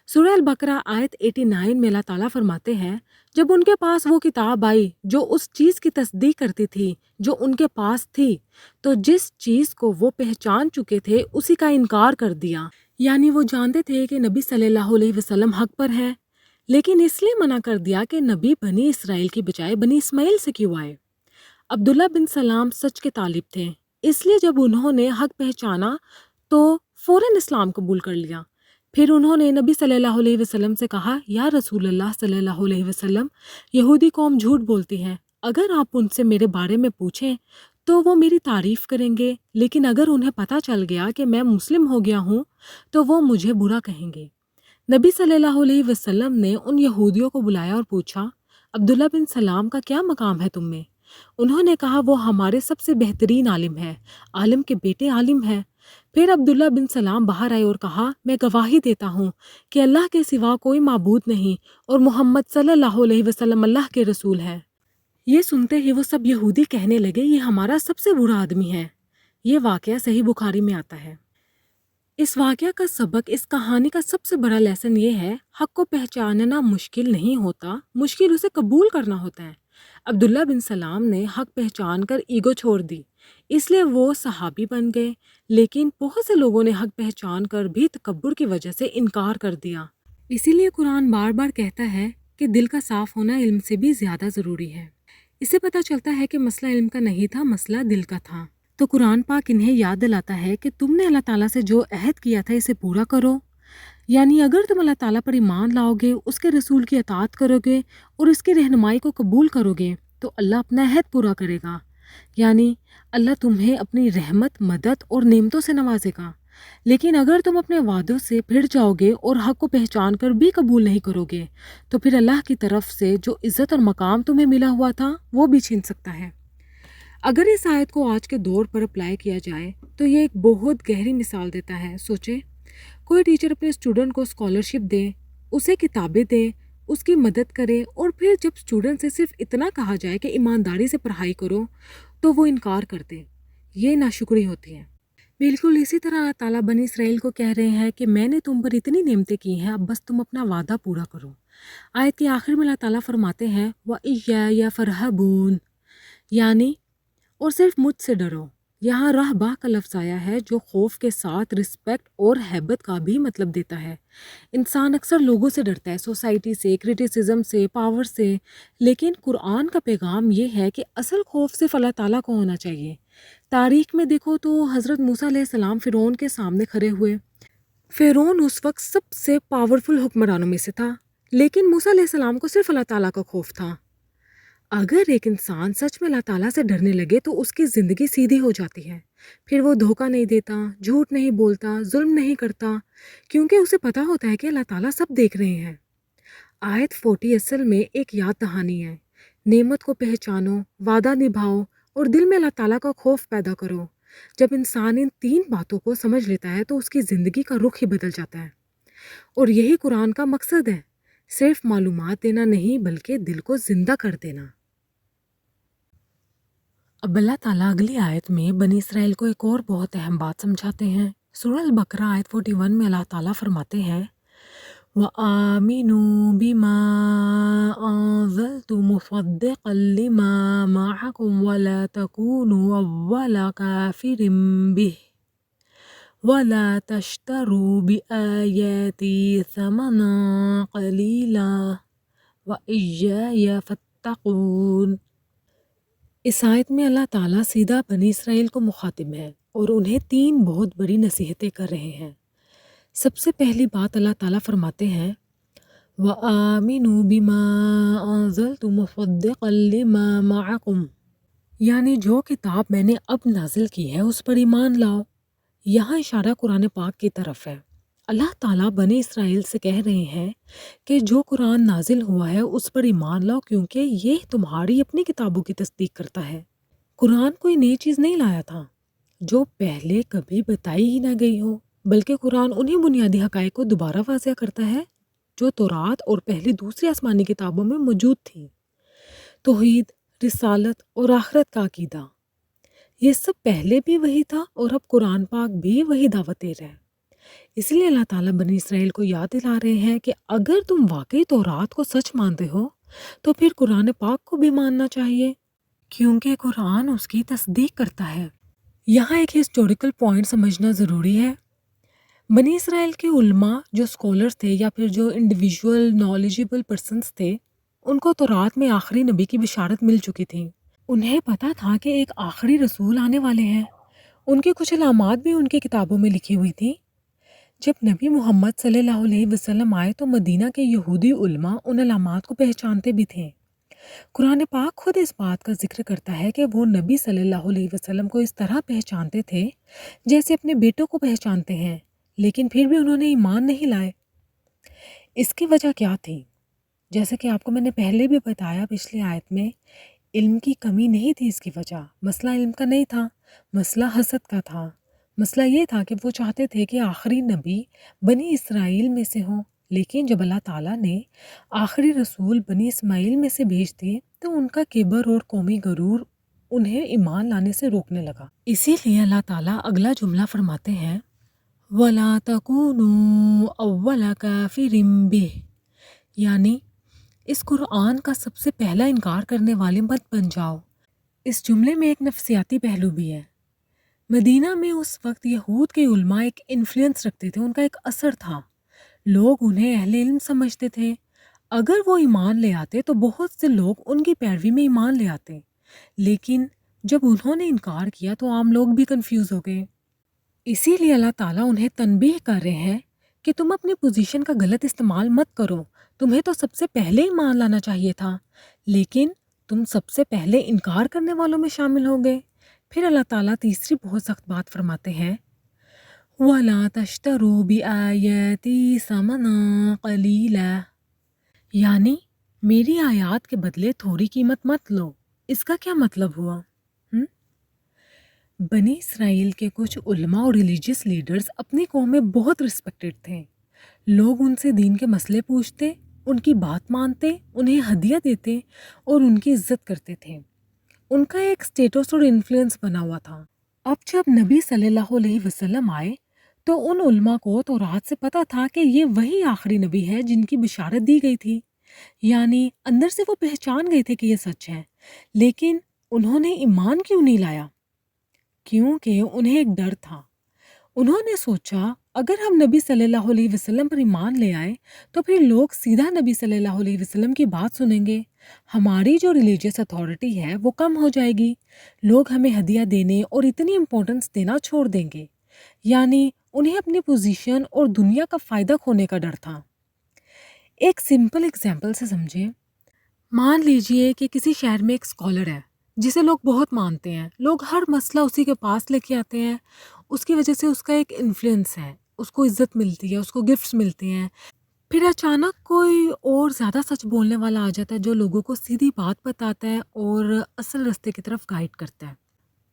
سورہ البقرہ آیت 89 میں اللہ تعالیٰ فرماتے ہیں، جب ان کے پاس وہ کتاب آئی جو اس چیز کی تصدیق کرتی تھی جو ان کے پاس تھی، تو جس چیز کو وہ پہچان چکے تھے اسی کا انکار کر دیا۔ یعنی وہ جانتے تھے کہ نبی صلی اللہ علیہ وسلم حق پر ہے، لیکن اس لیے منع کر دیا کہ نبی بنی اسرائیل کی بجائے بنی اسماعیل سے کیوں آئے۔ عبداللہ بن سلام سچ کے طالب تھے، اس لیے جب انہوں نے حق پہچانا تو فوراً اسلام قبول کر لیا۔ پھر انہوں نے نبی صلی اللہ علیہ وسلم سے کہا، یا رسول اللہ صلی اللہ علیہ وسلم، یہودی قوم جھوٹ بولتی ہے، اگر آپ ان سے میرے بارے میں پوچھیں تو وہ میری تعریف کریں گے، لیکن اگر انہیں پتہ چل گیا کہ میں مسلم ہو گیا ہوں تو وہ مجھے برا کہیں گے۔ نبی صلی اللہ علیہ وسلم نے ان یہودیوں کو بلایا اور پوچھا، عبداللہ بن سلام کا کیا مقام ہے تم میں؟ انہوں نے کہا، وہ ہمارے سب سے بہترین عالم ہے، عالم کے بیٹے عالم ہے۔ پھر عبداللہ بن سلام باہر آئے اور کہا، میں گواہی دیتا ہوں کہ اللہ کے سوا کوئی معبود نہیں اور محمد صلی اللہ علیہ وسلم اللہ کے رسول ہے۔ یہ سنتے ہی وہ سب یہودی کہنے لگے، یہ ہمارا سب سے برا آدمی ہے۔ یہ واقعہ صحیح بخاری میں آتا ہے۔ اس واقعہ کا سبق، اس کہانی کا سب سے بڑا لیسن یہ ہے، حق کو پہچاننا مشکل نہیں ہوتا، مشکل اسے قبول کرنا ہوتا ہے۔ عبداللہ بن سلام نے حق پہچان کر ایگو چھوڑ دی، اس لیے وہ صحابی بن گئے، لیکن بہت سے لوگوں نے حق پہچان کر بھی تکبر کی وجہ سے انکار کر دیا۔ اسی لیے قرآن بار بار کہتا ہے کہ دل کا صاف ہونا علم سے بھی زیادہ ضروری ہے۔ اس سے پتہ چلتا ہے کہ مسئلہ علم کا نہیں تھا، مسئلہ دل کا تھا۔ تو قرآن پاک انہیں یاد دلاتا ہے کہ تم نے اللہ تعالیٰ سے جو عہد کیا تھا اسے پورا کرو، یعنی اگر تم اللہ تعالیٰ پر ایمان لاؤ گے، اس کے رسول کی اطاعت کرو گے اور اس کی رہنمائی کو قبول کرو گے تو اللہ اپنا عہد پورا کرے گا، یعنی اللہ تمہیں اپنی رحمت، مدد اور نعمتوں سے نوازے گا۔ لیکن اگر تم اپنے وعدوں سے پھر جاؤ گے اور حق کو پہچان کر بھی قبول نہیں کرو گے تو پھر اللہ کی طرف سے جو عزت اور مقام تمہیں ملا ہوا تھا وہ بھی چھین سکتا ہے۔ اگر اس آیت کو آج کے دور پر اپلائی کیا جائے تو یہ ایک بہت گہری مثال دیتا ہے۔ سوچیں، کوئی ٹیچر اپنے اسٹوڈنٹ کو اسکالرشپ دے، اسے کتابیں دے، اس کی مدد کرے، اور پھر جب اسٹوڈنٹ سے صرف اتنا کہا جائے کہ ایمانداری سے پڑھائی کرو تو وہ انکار کر دے، یہ ناشکری ہوتی ہے۔ بالکل اسی طرح اللہ تعالیٰ بنی اسرائیل کو کہہ رہے ہیں کہ میں نے تم پر اتنی نعمتیں کی ہیں، اب بس تم اپنا وعدہ پورا کرو۔ آیت کے آخر میں اللہ تعالیٰ فرماتے ہیں وَإِيَّايَ فَارْهَبُونَ، یعنی اور صرف مجھ سے ڈرو۔ یہاں رہبہ کا لفظ آیا ہے جو خوف کے ساتھ رسپیکٹ اور ہیبت کا بھی مطلب دیتا ہے۔ انسان اکثر لوگوں سے ڈرتا ہے، سوسائٹی سے، کرٹیسزم سے، پاور سے، لیکن قرآن کا پیغام یہ ہے کہ اصل خوف صرف اللہ تعالیٰ کو ہونا چاہیے۔ تاریخ میں دیکھو تو حضرت موسیٰ علیہ السلام فرعون کے سامنے کھڑے ہوئے۔ فرعون اس وقت سب سے پاورفل حکمرانوں میں سے تھا، لیکن موسیٰ علیہ السلام کو صرف اللہ تعالیٰ کا خوف تھا۔ اگر ایک انسان سچ میں اللہ تعالیٰ سے ڈرنے لگے تو اس کی زندگی سیدھی ہو جاتی ہے، پھر وہ دھوکہ نہیں دیتا، جھوٹ نہیں بولتا، ظلم نہیں کرتا، کیونکہ اسے پتہ ہوتا ہے کہ اللہ تعالیٰ سب دیکھ رہے ہیں۔ آیت 40 اصل میں ایک یاد دہانی ہے۔ نعمت کو پہچانو، وعدہ نبھاؤ اور دل میں اللہ تعالیٰ کا خوف پیدا کرو۔ جب انسان ان 3 باتوں کو سمجھ لیتا ہے تو اس کی زندگی کا رخ ہی بدل جاتا ہے، اور یہی قرآن کا مقصد ہے، صرف معلومات دینا نہیں بلکہ دل کو زندہ کر دینا۔ اب اللہ تعالیٰ اگلی آیت میں بنی اسرائیل کو ایک اور بہت اہم بات سمجھاتے ہیں۔ سورہ البقرہ آیت 41 میں اللہ تعالیٰ فرماتے ہیں وَآمِنُوا بِمَا أَنزَلْتُ مُصَدِّقًا لِمَا مَعَكُمْ وَلَا تَكُونُوا أَوَّلَ كَافِرٍ بِهِ وَلَا تَشْتَرُوا بِآيَاتِي ثَمَنًا قَلِيلًا وَإِيَّايَ فَاتَّقُونِ۔ اس آیت میں اللہ تعالیٰ سیدھا بنی اسرائیل کو مخاطب ہے اور انہیں 3 بہت بڑی نصیحتیں کر رہے ہیں۔ سب سے پہلی بات اللہ تعالیٰ فرماتے ہیں وَآمِنُوا بِمَا أَنزَلْتُ مُصَدِّقًا لِمَا مَعَكُمْ، یعنی جو کتاب میں نے اب نازل کی ہے اس پر ایمان لاؤ۔ یہاں اشارہ قرآن پاک کی طرف ہے۔ اللہ تعالیٰ بنی اسرائیل سے کہہ رہے ہیں کہ جو قرآن نازل ہوا ہے اس پر ایمان لاؤ، کیونکہ یہ تمہاری اپنی کتابوں کی تصدیق کرتا ہے۔ قرآن کوئی نئی چیز نہیں لایا تھا جو پہلے کبھی بتائی ہی نہ گئی ہو، بلکہ قرآن انہیں بنیادی حقائق کو دوبارہ واضح کرتا ہے جو تورات اور پہلی دوسری آسمانی کتابوں میں موجود تھیں۔ توحید، رسالت اور آخرت کا عقیدہ، یہ سب پہلے بھی وہی تھا اور اب قرآن پاک بھی وہی دعوت دے رہا ہے۔ اس لیے اللہ تعالیٰ بنی اسرائیل کو یاد دلا رہے ہیں کہ اگر تم واقعی تورات کو سچ مانتے ہو تو پھر قرآن پاک کو بھی ماننا چاہیے، کیونکہ قرآن اس کی تصدیق کرتا ہے۔ یہاں ایک ہسٹوریکل پوائنٹ سمجھنا ضروری ہے۔ بنی اسرائیل کے علماء جو اسکالرز تھے یا پھر جو انڈیویژول نالجیبل پرسنز تھے، ان کو تورات میں آخری نبی کی بشارت مل چکی تھی۔ انہیں پتہ تھا کہ ایک آخری رسول آنے والے ہیں۔ ان کی کچھ علامات بھی ان کی کتابوں میں لکھی ہوئی تھیں۔ جب نبی محمد صلی اللہ علیہ وسلم آئے تو مدینہ کے یہودی علماء ان علامات کو پہچانتے بھی تھے۔ قرآن پاک خود اس بات کا ذکر کرتا ہے کہ وہ نبی صلی اللہ علیہ وسلم کو اس طرح پہچانتے تھے جیسے اپنے بیٹوں کو پہچانتے ہیں، لیکن پھر بھی انہوں نے ایمان نہیں لائے۔ اس کی وجہ کیا تھی؟ جیسے کہ آپ کو میں نے پہلے بھی بتایا پچھلی آیت میں، علم کی کمی نہیں تھی اس کی وجہ، مسئلہ علم کا نہیں تھا، مسئلہ حسد کا تھا۔ مسئلہ یہ تھا کہ وہ چاہتے تھے کہ آخری نبی بنی اسرائیل میں سے ہوں، لیکن جب اللہ تعالیٰ نے آخری رسول بنی اسماعیل میں سے بھیج دیے تو ان کا کبر اور قومی غرور انہیں ایمان لانے سے روکنے لگا۔ اسی لیے اللہ تعالیٰ اگلا جملہ فرماتے ہیں وَلَا تَكُونُوا أَوَّلَ كَافِرٍ بِهِ، یعنی اس قرآن کا سب سے پہلا انکار کرنے والے مت بن جاؤ۔ اس جملے میں ایک نفسیاتی پہلو بھی ہے۔ مدینہ میں اس وقت یہود کے علماء ایک انفلوئنس رکھتے تھے، ان کا ایک اثر تھا، لوگ انہیں اہل علم سمجھتے تھے۔ اگر وہ ایمان لے آتے تو بہت سے لوگ ان کی پیروی میں ایمان لے آتے، لیکن جب انہوں نے انکار کیا تو عام لوگ بھی کنفیوز ہو گئے۔ اسی لیے اللہ تعالیٰ انہیں تنبیہ کر رہے ہیں کہ تم اپنی پوزیشن کا غلط استعمال مت کرو، تمہیں تو سب سے پہلے ایمان لانا چاہیے تھا، لیکن تم سب سے پہلے انکار کرنے والوں میں شامل ہو گئے۔ پھر اللہ تعالیٰ تیسری بہت سخت بات فرماتے ہیں وَلَا تَشْتَرُوا بِآيَاتِي ثَمَنًا قَلِيلًا، یعنی میری آیات کے بدلے تھوڑی قیمت مت لو۔ اس کا کیا مطلب ہوا؟ بنی اسرائیل کے کچھ علماء اور ریلیجیس لیڈرز اپنی قوم میں بہت رسپیکٹڈ تھے۔ لوگ ان سے دین کے مسئلے پوچھتے، ان کی بات مانتے، انہیں ہدیہ دیتے اور ان کی عزت کرتے تھے۔ ان کا ایک سٹیٹس اور انفلوئنس بنا ہوا تھا۔ اب جب نبی صلی اللہ علیہ وسلم آئے تو ان علماء کو تورات سے پتہ تھا کہ یہ وہی آخری نبی ہے جن کی بشارت دی گئی تھی، یعنی اندر سے وہ پہچان گئے تھے کہ یہ سچ ہے، لیکن انہوں نے ایمان کیوں نہیں لایا؟ کیونکہ انہیں ایک ڈر تھا۔ انہوں نے سوچا اگر ہم نبی صلی اللہ علیہ وسلم پر ایمان لے آئے تو پھر لوگ سیدھا نبی صلی اللہ علیہ وسلم کی بات سنیں گے، ہماری جو ریلیجیس اتھارٹی ہے وہ کم ہو جائے گی، لوگ ہمیں ہدیہ دینے اور اتنی امپورٹنس دینا چھوڑ دیں گے، یعنی انہیں اپنی پوزیشن اور دنیا کا فائدہ کھونے کا ڈر تھا۔ ایک سمپل اگزامپل سے سمجھیں، مان لیجئے کہ کسی شہر میں ایک اسکالر ہے جسے لوگ بہت مانتے ہیں، لوگ ہر مسئلہ اسی کے پاس لے کے آتے ہیں، اس کی وجہ سے اس کا ایک انفلوئنس ہے، اس کو عزت ملتی ہے، اس کو گفٹس ملتے ہیں۔ پھر اچانک کوئی اور زیادہ سچ بولنے والا آ جاتا ہے جو لوگوں کو سیدھی بات بتاتا ہے اور اصل راستے کی طرف گائیڈ کرتا ہے۔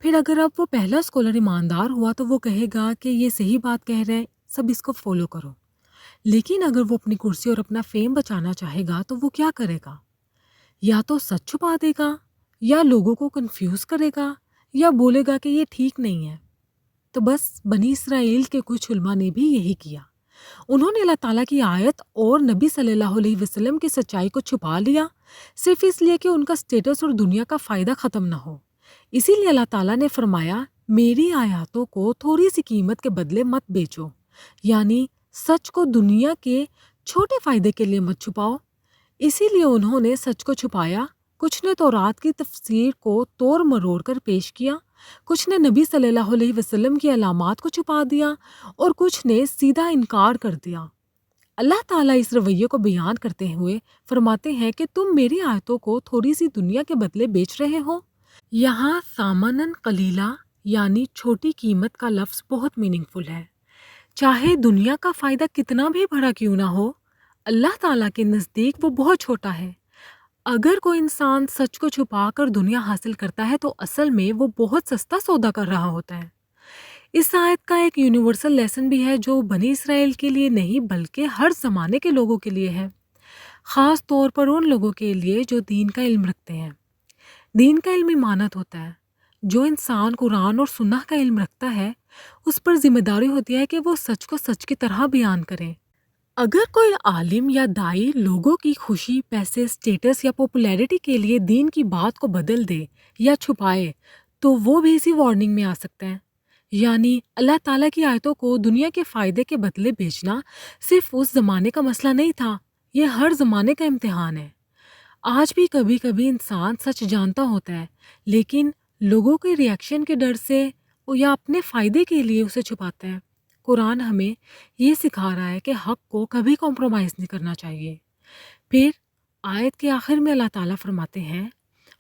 پھر اگر اب وہ پہلا اسکالر ایماندار ہوا تو وہ کہے گا کہ یہ صحیح بات کہہ رہے ہیں، سب اس کو فالو کرو۔ لیکن اگر وہ اپنی کرسی اور اپنا فیم بچانا چاہے گا تو وہ کیا کرے گا؟ یا تو سچ چھپا دے گا، یا لوگوں کو کنفیوز کرے گا، یا بولے گا کہ یہ ٹھیک نہیں ہے۔ تو بس بنی اسرائیل کے کچھ علماء نے بھی یہی کیا۔ انہوں نے اللہ تعالیٰ کی آیت اور نبی صلی اللہ علیہ وسلم کی سچائی کو چھپا لیا، صرف اس لیے کہ ان کا سٹیٹس اور دنیا کا فائدہ ختم نہ ہو۔ اسی لیے اللہ تعالیٰ نے فرمایا، میری آیاتوں کو تھوڑی سی قیمت کے بدلے مت بیچو، یعنی سچ کو دنیا کے چھوٹے فائدے کے لیے مت چھپاؤ۔ اسی لیے انہوں نے سچ کو چھپایا، کچھ نے تورات کی تفسیر کو توڑ مروڑ کر پیش کیا، کچھ نے نبی صلی اللہ علیہ وسلم کی علامات کو چھپا دیا، اور کچھ نے سیدھا انکار کر دیا۔ اللہ تعالیٰ اس رویے کو بیان کرتے ہوئے فرماتے ہیں کہ تم میری آیتوں کو تھوڑی سی دنیا کے بدلے بیچ رہے ہو۔ یہاں ثامناً قلیلہ یعنی چھوٹی قیمت کا لفظ بہت میننگ فل ہے۔ چاہے دنیا کا فائدہ کتنا بھی بڑا کیوں نہ ہو، اللہ تعالیٰ کے نزدیک وہ بہت چھوٹا ہے۔ اگر کوئی انسان سچ کو چھپا کر دنیا حاصل کرتا ہے تو اصل میں وہ بہت سستا سودا کر رہا ہوتا ہے۔ اس آیت کا ایک یونیورسل لیسن بھی ہے جو بنی اسرائیل کے لیے نہیں بلکہ ہر زمانے کے لوگوں کے لیے ہے، خاص طور پر ان لوگوں کے لیے جو دین کا علم رکھتے ہیں۔ دین کا علم امانت ہوتا ہے۔ جو انسان قرآن اور سنت کا علم رکھتا ہے اس پر ذمہ داری ہوتی ہے کہ وہ سچ کو سچ کی طرح بیان کرے۔ اگر کوئی عالم یا دائی لوگوں کی خوشی، پیسے، سٹیٹس یا پاپولیرٹی کے لیے دین کی بات کو بدل دے یا چھپائے تو وہ بھی اسی وارننگ میں آ سکتا ہے۔ یعنی اللہ تعالیٰ کی آیتوں کو دنیا کے فائدے کے بدلے بیچنا صرف اس زمانے کا مسئلہ نہیں تھا، یہ ہر زمانے کا امتحان ہے۔ آج بھی کبھی کبھی انسان سچ جانتا ہوتا ہے لیکن لوگوں کے ریئیکشن کے ڈر سے یا اپنے فائدے کے لیے اسے چھپاتا ہے۔ قرآن ہمیں یہ سکھا رہا ہے کہ حق کو کبھی کمپرومائز نہیں کرنا چاہیے۔ پھر آیت کے آخر میں اللہ تعالیٰ فرماتے ہیں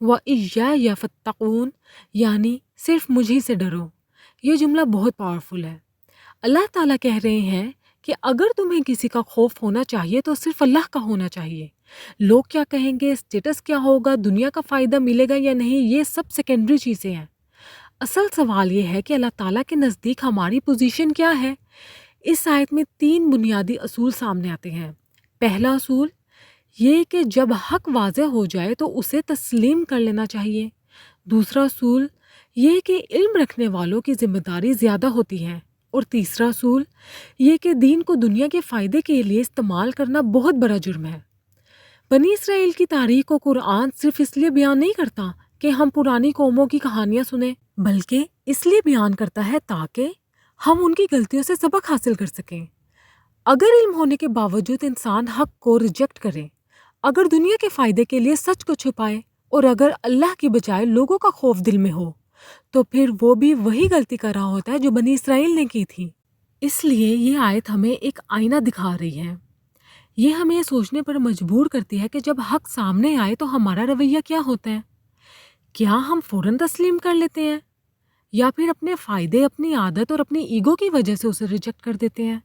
وَإِيَّايَ فَاتَّقُونِ، یعنی صرف مجھے سے ڈرو۔ یہ جملہ بہت پاورفل ہے۔ اللہ تعالیٰ کہہ رہے ہیں کہ اگر تمہیں کسی کا خوف ہونا چاہیے تو صرف اللہ کا ہونا چاہیے۔ لوگ کیا کہیں گے، سٹیٹس کیا ہوگا، دنیا کا فائدہ ملے گا یا نہیں، یہ سب سیکنڈری چیزیں ہیں۔ اصل سوال یہ ہے کہ اللہ تعالیٰ کے نزدیک ہماری پوزیشن کیا ہے۔ اس آیت میں 3 بنیادی اصول سامنے آتے ہیں۔ پہلا اصول یہ کہ جب حق واضح ہو جائے تو اسے تسلیم کر لینا چاہیے۔ دوسرا اصول یہ کہ علم رکھنے والوں کی ذمہ داری زیادہ ہوتی ہے۔ اور تیسرا اصول یہ کہ دین کو دنیا کے فائدے کے لیے استعمال کرنا بہت بڑا جرم ہے۔ بنی اسرائیل کی تاریخ کو قرآن صرف اس لیے بیان نہیں کرتا کہ ہم پرانی قوموں کی کہانیاں سنیں، بلکہ اس لیے بیان کرتا ہے تاکہ ہم ان کی غلطیوں سے سبق حاصل کر سکیں۔ اگر علم ہونے کے باوجود انسان حق کو ریجیکٹ کرے، اگر دنیا کے فائدے کے لیے سچ کو چھپائے، اور اگر اللہ کی بجائے لوگوں کا خوف دل میں ہو، تو پھر وہ بھی وہی غلطی کر رہا ہوتا ہے جو بنی اسرائیل نے کی تھی۔ اس لیے یہ آیت ہمیں ایک آئینہ دکھا رہی ہے۔ یہ ہمیں یہ سوچنے پر مجبور کرتی ہے کہ جب حق سامنے آئے تو ہمارا رویہ کیا ہوتا ہے۔ کیا ہم فوراً تسلیم کر لیتے ہیں یا پھر اپنے فائدے، اپنی عادت اور اپنی ایگو کی وجہ سے اسے ریجیکٹ کر دیتے ہیں؟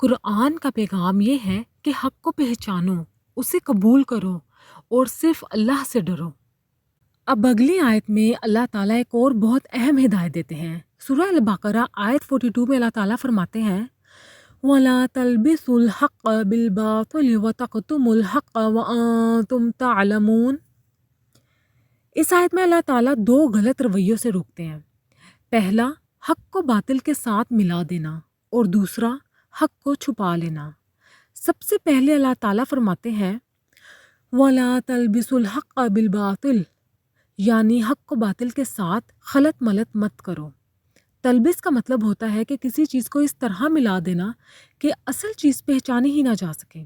قرآن کا پیغام یہ ہے کہ حق کو پہچانو، اسے قبول کرو اور صرف اللہ سے ڈرو۔ اب اگلی آیت میں اللہ تعالیٰ ایک اور بہت اہم ہدایت دیتے ہیں۔ سورہ البقرہ آیت 42 میں اللہ تعالیٰ فرماتے ہیں وَلَا تَلْبِسُوا الْحَقَّ بِالْبَاطِلِ وَتَكْتُمُوا الْحَقَّ وَأَنْتُمْ تَعْلَمُونَ۔ اس آیت میں اللہ تعالیٰ 2 غلط رویوں سے روکتے ہیں۔ پہلا، حق کو باطل کے ساتھ ملا دینا، اور دوسرا، حق کو چھپا لینا۔ سب سے پہلے اللہ تعالیٰ فرماتے ہیں وَلَا تَلْبِسُوا الْحَقَّ بِالْبَاطِلِ، یعنی حق کو باطل کے ساتھ خلط ملط مت کرو۔ تلبس کا مطلب ہوتا ہے کہ کسی چیز کو اس طرح ملا دینا کہ اصل چیز پہچانی ہی نہ جا سکے،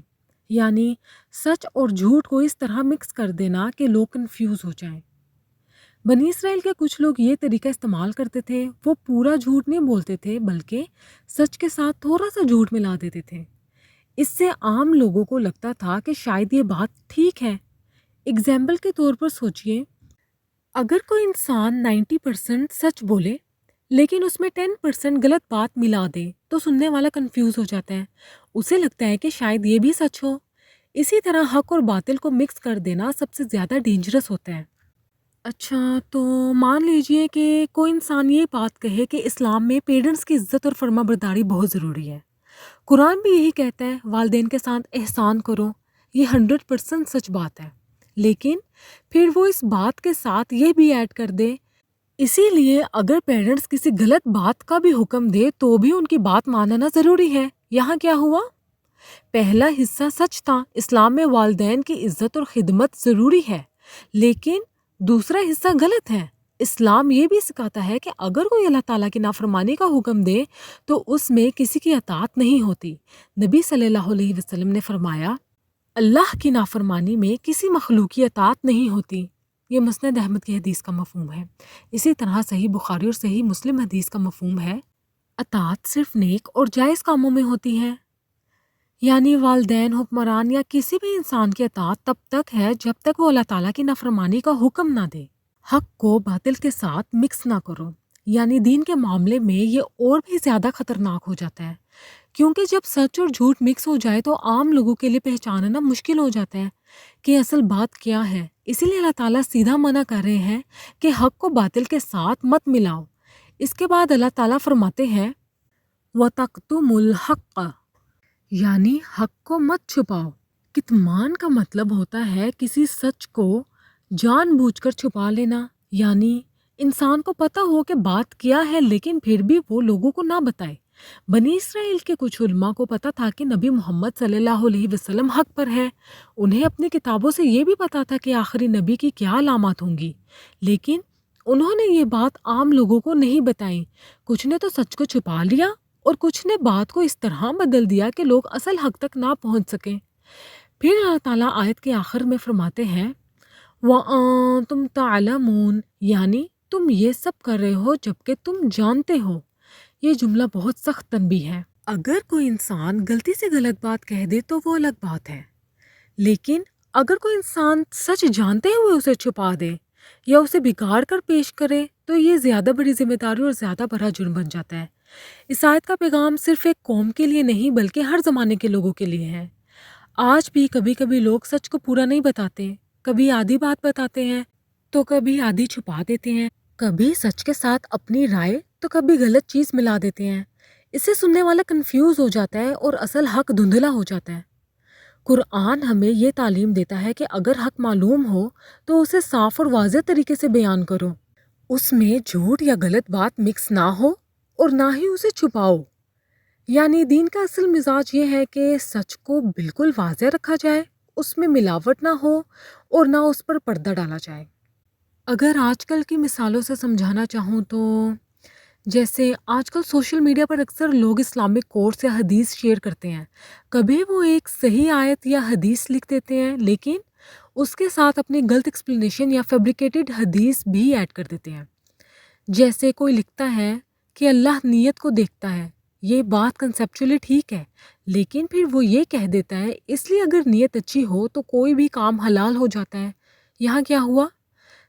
یعنی سچ اور جھوٹ کو اس طرح مکس کر دینا کہ لوگ کنفیوز ہو جائیں۔ بنی اسرائیل کے کچھ لوگ یہ طریقہ استعمال کرتے تھے، وہ پورا جھوٹ نہیں بولتے تھے بلکہ سچ کے ساتھ تھوڑا سا جھوٹ ملا دیتے تھے۔ اس سے عام لوگوں کو لگتا تھا کہ شاید یہ بات ٹھیک ہے۔ اگزامپل کے طور پر سوچئے، اگر کوئی انسان 90% سچ بولے لیکن اس میں 10% غلط بات ملا دے تو سننے والا کنفیوز ہو جاتا ہے، اسے لگتا ہے کہ شاید یہ بھی سچ ہو۔ اسی طرح حق اور باطل کو مکس کر دینا سب سے زیادہ ڈینجرس ہوتا ہے۔ اچھا، تو مان لیجئے کہ کوئی انسان یہ بات کہے کہ اسلام میں پیرنٹس کی عزت اور فرما برداری بہت ضروری ہے۔ قرآن بھی یہی کہتا ہے والدین کے ساتھ احسان کرو، یہ 100% سچ بات ہے۔ لیکن پھر وہ اس بات کے ساتھ یہ بھی ایڈ کر دے، اسی لیے اگر پیرنٹس کسی غلط بات کا بھی حکم دے تو بھی ان کی بات ماننا ضروری ہے۔ یہاں کیا ہوا؟ پہلا حصہ سچ تھا، اسلام میں والدین کی عزت اور خدمت ضروری ہے، لیکن دوسرا حصہ غلط ہے۔ اسلام یہ بھی سکھاتا ہے کہ اگر کوئی اللہ تعالیٰ کی نافرمانی کا حکم دے تو اس میں کسی کی اطاعت نہیں ہوتی۔ نبی صلی اللہ علیہ وسلم نے فرمایا، اللہ کی نافرمانی میں کسی مخلوق کی اطاعت نہیں ہوتی۔ یہ مسند احمد کی حدیث کا مفہوم ہے۔ اسی طرح صحیح بخاری اور صحیح مسلم حدیث کا مفہوم ہے، اطاعت صرف نیک اور جائز کاموں میں ہوتی ہے، یعنی والدین، حکمران یا کسی بھی انسان کی اطاعت تب تک ہے جب تک وہ اللہ تعالیٰ کی نافرمانی کا حکم نہ دے۔ حق کو باطل کے ساتھ مکس نہ کرو، یعنی دین کے معاملے میں یہ اور بھی زیادہ خطرناک ہو جاتا ہے، کیونکہ جب سچ اور جھوٹ مکس ہو جائے تو عام لوگوں کے لیے پہچاننا مشکل ہو جاتا ہے کہ اصل بات کیا ہے۔ اسی لیے اللہ تعالیٰ سیدھا منع کر رہے ہیں کہ حق کو باطل کے ساتھ مت ملاؤ۔ اس کے بعد اللہ تعالیٰ فرماتے ہیں وَتَكْتُمُوا الْحَقَّ، یعنی حق کو مت چھپاؤ۔ کتمان کا مطلب ہوتا ہے کسی سچ کو جان بوجھ کر چھپا لینا، یعنی انسان کو پتہ ہو کہ بات کیا ہے لیکن پھر بھی وہ لوگوں کو نہ بتائے۔ بنی اسرائیل کے کچھ علماء کو پتہ تھا کہ نبی محمد صلی اللہ علیہ وسلم حق پر ہے، انہیں اپنی کتابوں سے یہ بھی پتہ تھا کہ آخری نبی کی کیا علامات ہوں گی، لیکن انہوں نے یہ بات عام لوگوں کو نہیں بتائی۔ کچھ نے تو سچ کو چھپا لیا اور کچھ نے بات کو اس طرح بدل دیا کہ لوگ اصل حق تک نہ پہنچ سکیں۔ پھر اللہ تعالیٰ آیت کے آخر میں فرماتے ہیں وَأَنْتُمْ تَعْلَمُونَ، یعنی تم یہ سب کر رہے ہو جبکہ تم جانتے ہو۔ یہ جملہ بہت سخت تنبیہ ہے۔ اگر کوئی انسان غلطی سے غلط بات کہہ دے تو وہ الگ بات ہے، لیکن اگر کوئی انسان سچ جانتے ہوئے اسے چھپا دے یا اسے بگاڑ کر پیش کرے تو یہ زیادہ بڑی ذمہ داری اور زیادہ بڑا جرم بن جاتا ہے۔ اس آیت کا پیغام صرف ایک قوم کے لیے نہیں بلکہ ہر زمانے کے لوگوں کے لیے ہے۔ آج بھی کبھی کبھی لوگ سچ کو پورا نہیں بتاتے، کبھی آدھی بات بتاتے ہیں تو کبھی آدھی چھپا دیتے ہیں، کبھی سچ کے ساتھ اپنی رائے تو کبھی غلط چیز ملا دیتے ہیں۔ اس سے سننے والا کنفیوز ہو جاتا ہے اور اصل حق دھندلا ہو جاتا ہے۔ قرآن ہمیں یہ تعلیم دیتا ہے کہ اگر حق معلوم ہو تو اسے صاف اور واضح طریقے سے بیان کرو، اس میں جھوٹ یا غلط بات مکس نہ ہو اور نہ ہی اسے چھپاؤ۔ یعنی دین کا اصل مزاج یہ ہے کہ سچ کو بالکل واضح رکھا جائے، اس میں ملاوٹ نہ ہو اور نہ اس پر پردہ ڈالا جائے۔ اگر آج کل کی مثالوں سے سمجھانا چاہوں تو جیسے آج کل سوشل میڈیا پر اکثر لوگ اسلامک کورس یا حدیث شیئر کرتے ہیں، کبھی وہ ایک صحیح آیت یا حدیث لکھ دیتے ہیں لیکن اس کے ساتھ اپنی غلط ایکسپلینیشن یا فیبریکیٹڈ حدیث بھی ایڈ کر دیتے ہیں۔ جیسے کوئی لکھتا ہے کہ اللہ نیت کو دیکھتا ہے، یہ بات کنسیپچولی ٹھیک ہے، لیکن پھر وہ یہ کہہ دیتا ہے اس لیے اگر نیت اچھی ہو تو کوئی بھی کام حلال ہو جاتا ہے۔ یہاں کیا ہوا؟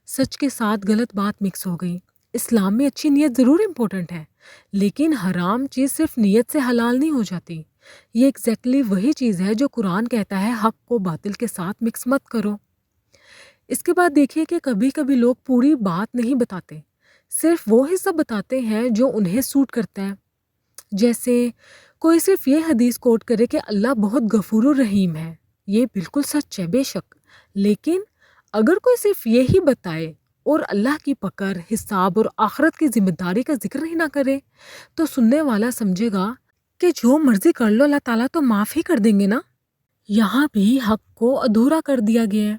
سچ کے ساتھ غلط بات مکس ہو گئی۔ اسلام میں اچھی نیت ضرور امپورٹنٹ ہے، لیکن حرام چیز صرف نیت سے حلال نہیں ہو جاتی۔ یہ ایگزیکٹلی وہی چیز ہے جو قرآن کہتا ہے حق کو باطل کے ساتھ مکس مت کرو۔ اس کے بعد دیکھیے کہ کبھی کبھی لوگ پوری بات نہیں بتاتے، صرف وہ حصہ بتاتے ہیں جو انہیں سوٹ کرتا ہے۔ جیسے کوئی صرف یہ حدیث کوٹ کرے کہ اللہ بہت غفور الرحیم ہے، یہ بالکل سچ ہے بے شک، لیکن اگر کوئی صرف یہی بتائے اور اللہ کی پکڑ، حساب اور آخرت کی ذمہ داری کا ذکر ہی نہ کرے تو سننے والا سمجھے گا کہ جو مرضی کر لو اللہ تعالیٰ تو معاف ہی کر دیں گے نا۔ یہاں بھی حق کو ادھورا کر دیا گیا ہے۔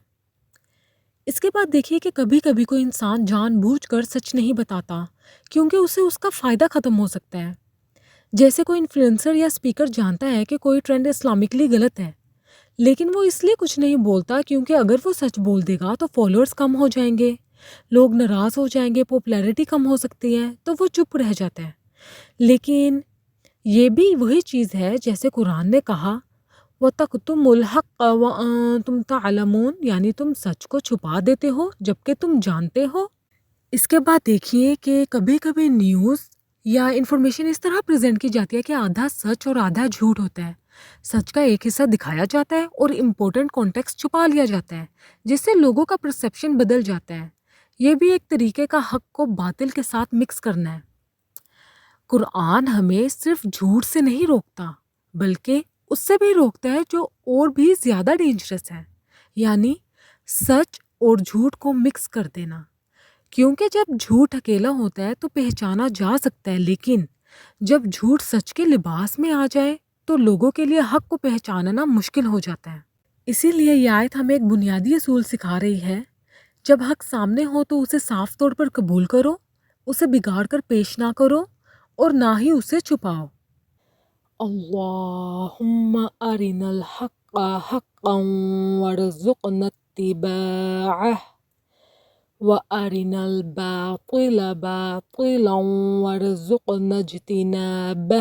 اس کے بعد دیکھیے کہ کبھی کبھی کوئی انسان جان بوجھ کر سچ نہیں بتاتا کیونکہ اسے اس کا فائدہ ختم ہو سکتا ہے۔ جیسے کوئی انفلوئنسر یا اسپیکر جانتا ہے کہ کوئی ٹرینڈ اسلامکلی غلط ہے، لیکن وہ اس لیے کچھ نہیں بولتا کیونکہ اگر وہ سچ بول دے گا تو فالوورز کم ہو جائیں گے، لوگ ناراض ہو جائیں گے، پاپولیرٹی کم ہو سکتی ہے، تو وہ چپ رہ جاتا ہے۔ لیکن یہ بھی وہی چیز ہے جیسے قرآن نے کہا وَتَكْتُمُ الْحَقَّ وَأَنْتُمْ تَعْلَمُونَ، یعنی تم سچ کو چھپا دیتے ہو جبکہ تم جانتے ہو۔ اس کے بعد دیکھیے کہ کبھی کبھی نیوز یا انفارمیشن اس طرح پریزنٹ کی جاتی ہے کہ آدھا سچ اور آدھا جھوٹ ہوتا ہے۔ سچ کا ایک حصہ دکھایا جاتا ہے اور امپورٹنٹ کانٹیکسٹ چھپا لیا جاتا ہے، جس سے لوگوں کا پرسیپشن بدل جاتا ہے۔ یہ بھی ایک طریقے کا حق کو باطل کے ساتھ مکس کرنا ہے۔ قرآن ہمیں صرف جھوٹ سے نہیں روکتا، بلکہ اس سے بھی روکتا ہے جو اور بھی زیادہ ڈینجرس ہے، یعنی سچ اور جھوٹ کو مکس کر دینا۔ کیونکہ جب جھوٹ اکیلا ہوتا ہے تو پہچانا جا سکتا ہے، لیکن جب جھوٹ سچ کے لباس میں آ جائے تو لوگوں کے لیے حق کو پہچاننا مشکل ہو جاتا ہے۔ اسی لیے یہ آیت ہمیں ایک بنیادی اصول سکھا رہی ہے، جب حق سامنے ہو تو اسے صاف طور پر قبول کرو، اسے بگاڑ کر پیش نہ کرو اور نہ ہی اسے چھپاؤ۔ اللہم ارنا الحق حقا وارزقنا اتباعہ وارنا الباطل باطلا وارزقنا اجتنابہ۔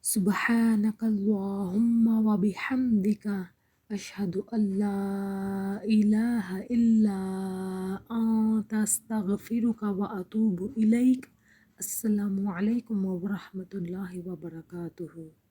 سبحانک اللہم وبحمدک اشہد ان لا الہ الا انت استغفرک واتوب الیک۔ السلام علیکم ورحمۃ اللہ وبرکاتہ۔